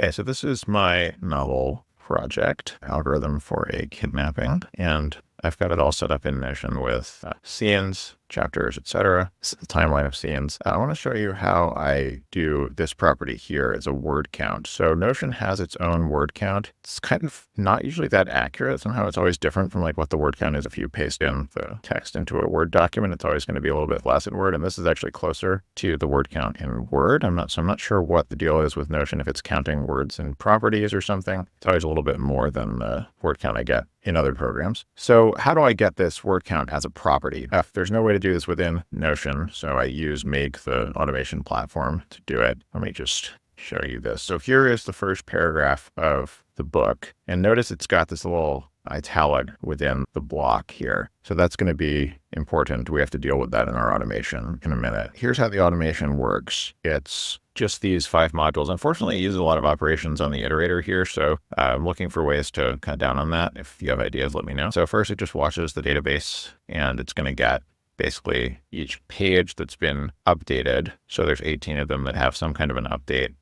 Okay, so this is my novel project, Algorithm for a Kidnapping, and I've got it all set up in Notion with scenes, chapters, etc. This is the timeline of scenes. I want to show you how I do this property here as a word count. So Notion has its own word count. It's kind of not usually that accurate. Somehow it's always different from like what the word count is. If you paste in the text into a Word document, it's always going to be a little bit less in Word. And this is actually closer to the word count in Word. I'm not sure what the deal is with Notion, if it's counting words and properties or something. It's always a little bit more than the word count I get in other programs. So how do I get this word count as a property? There's no way to do this within Notion, so I use Make, the automation platform, to do it. Let me just show you this. So here is the first paragraph of the book, and notice it's got this little italic within the block here. So that's going to be important. We have to deal with that in our automation in a minute. Here's how the automation works. It's just these 5 modules. Unfortunately, it uses a lot of operations on the iterator here, so I'm looking for ways to cut down on that. If you have ideas, let me know. So first, it just watches the database, and it's going to get basically each page that's been updated. So there's 18 of them that have some kind of an update.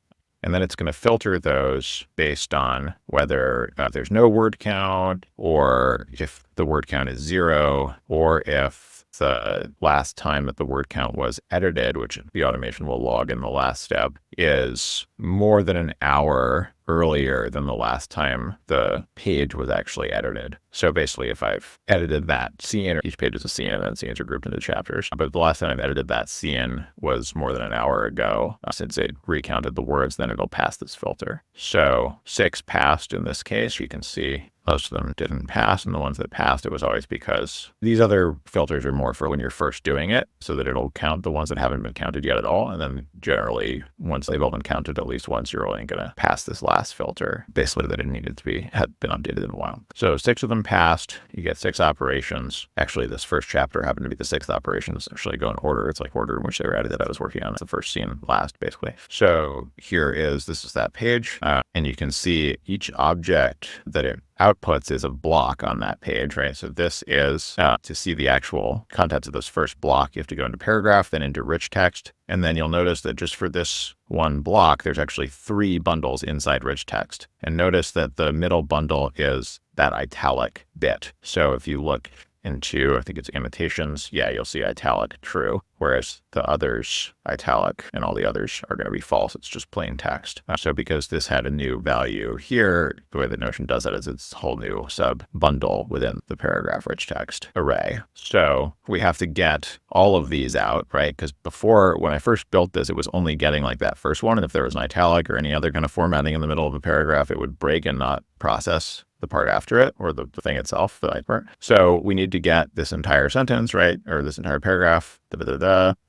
And then it's going to filter those based on whether there's no word count, or if the word count is 0, or if the last time that the word count was edited, which the automation will log in the last step, is more than an hour earlier than the last time the page was actually edited. So basically, if I've edited that scene, each page is a scene, and then scenes are grouped into chapters. But the last time I've edited that scene was more than an hour ago. Since it recounted the words, then it'll pass this filter. So 6 passed in this case. You can see most of them didn't pass, and the ones that passed, it was always because these other filters are more for when you're first doing it, so that it'll count the ones that haven't been counted yet at all. And then generally, once they've all been counted at least once, you're only going to pass this last filter, basically that it needed to be, had been updated in a while. So 6 of them passed. You get 6 operations. Actually, this first chapter happened to be the 6th operation. It's actually go in order. It's like order in which they were added that I was working on. It's the first scene last, basically. So this is that page. And you can see each object that it outputs is a block on that page, right? So this is to see the actual contents of this first block, you have to go into paragraph, then into rich text. And then you'll notice that just for this one block, there's actually 3 bundles inside rich text. And notice that the middle bundle is that italic bit. So if you look into, I think it's annotations, yeah, you'll see italic true, whereas the others, italic, and all the others are going to be false. It's just plain text. So because this had a new value here, the way that Notion does that is it's a whole new sub bundle within the paragraph rich text array. So we have to get all of these out, right? Because before, when I first built this, it was only getting like that first one. And if there was an italic or any other kind of formatting in the middle of a paragraph, it would break and not process the part after it, or the thing itself, the right part. So we need to get this entire sentence, right? Or this entire paragraph,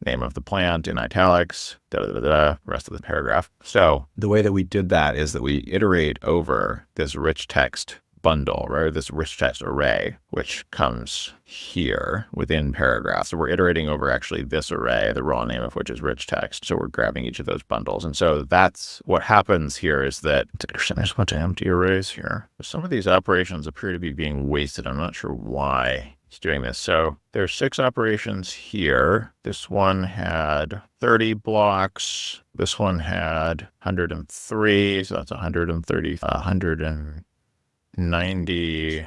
name of the plant in italics, rest of the paragraph. So the way that we did that is that we iterate over this rich text bundle, right? This rich text array, which comes here within paragraph. So we're iterating over actually this array, the raw name of which is rich text. So we're grabbing each of those bundles. And so that's what happens here is that there's a bunch of empty arrays here. Some of these operations appear to be being wasted. I'm not sure why it's doing this. So there's 6 operations here. This one had 30 blocks. This one had 103. So that's 130, 190,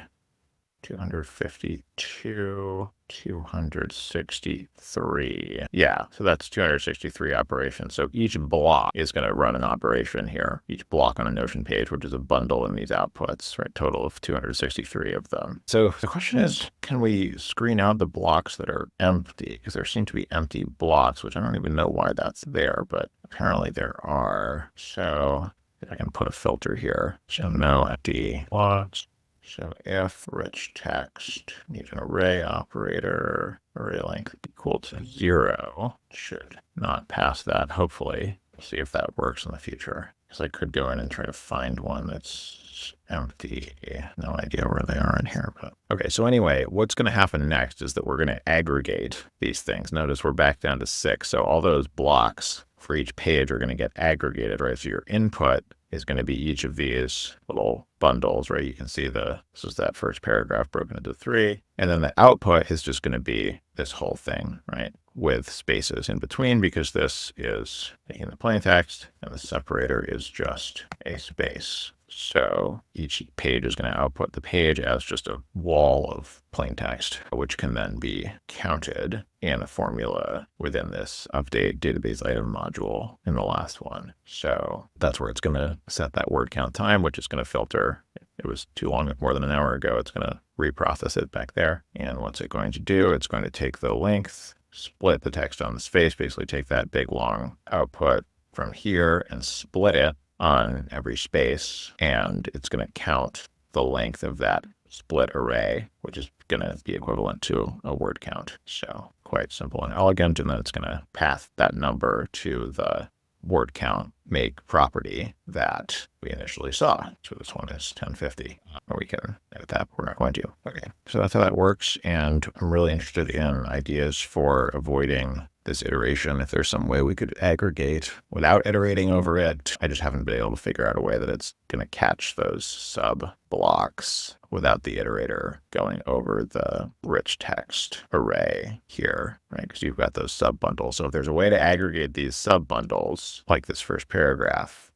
252, 263. Yeah, so that's 263 operations. So each block is going to run an operation here. Each block on a Notion page, which is a bundle in these outputs, right? Total of 263 of them. So the question is, can we screen out the blocks that are empty? Because there seem to be empty blocks, which I don't even know why that's there, but apparently there are. So I can put a filter here. So no empty blocks. So if rich text needs an array operator, array length equal to 0, should not pass that, hopefully. We'll see if that works in the future. Because I could go in and try to find one that's empty. No idea where they are in here. But okay, so anyway, what's going to happen next is that we're going to aggregate these things. Notice we're back down to 6. So all those blocks for each page are going to get aggregated, right? So your input is going to be each of these little bundles, right? You can see this is that first paragraph broken into 3. And then the output is just going to be this whole thing, right? with spaces in between because this is taking the plain text and the separator is just a space. So each page is going to output the page as just a wall of plain text, which can then be counted in a formula within this update database item module in the last one. So that's where it's going to set that word count time, which is going to filter. It was too long, more than an hour ago. It's going to reprocess it back there. And what's it going to do? It's going to take the length, split the text on the space, basically take that big long output from here and split it on every space, and it's going to count the length of that split array, which is going to be equivalent to a word count. So quite simple and elegant, and then it's going to pass that number to the word count make property that we initially saw. So this one is 1050, or we can edit that, but we're not going to. Okay, so that's how that works, and I'm really interested in ideas for avoiding this iteration. If there's some way we could aggregate without iterating over it, I just haven't been able to figure out a way that it's going to catch those sub blocks without the iterator going over the rich text array here, right? Because you've got those sub bundles. So if there's a way to aggregate these sub bundles, like this first paragraph,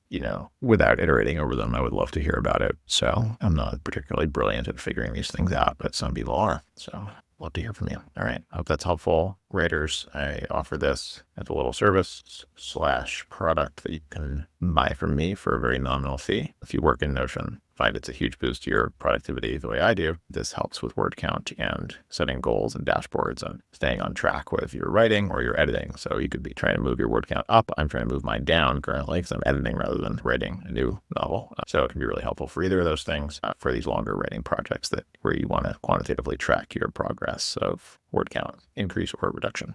without iterating over them, I would love to hear about it. So I'm not particularly brilliant at figuring these things out, but some people are. So love to hear from you. All right. I hope that's helpful. Writers, I offer this as a little service / product that you can buy from me for a very nominal fee. If you work in Notion, find it's a huge boost to your productivity the way I do. This helps with word count and setting goals and dashboards and staying on track with your writing or your editing. So you could be trying to move your word count up. I'm trying to move mine down currently because I'm editing rather than writing a new novel. So it can be really helpful for either of those things for these longer writing projects where you want to quantitatively track your progress of word count increase or reduction.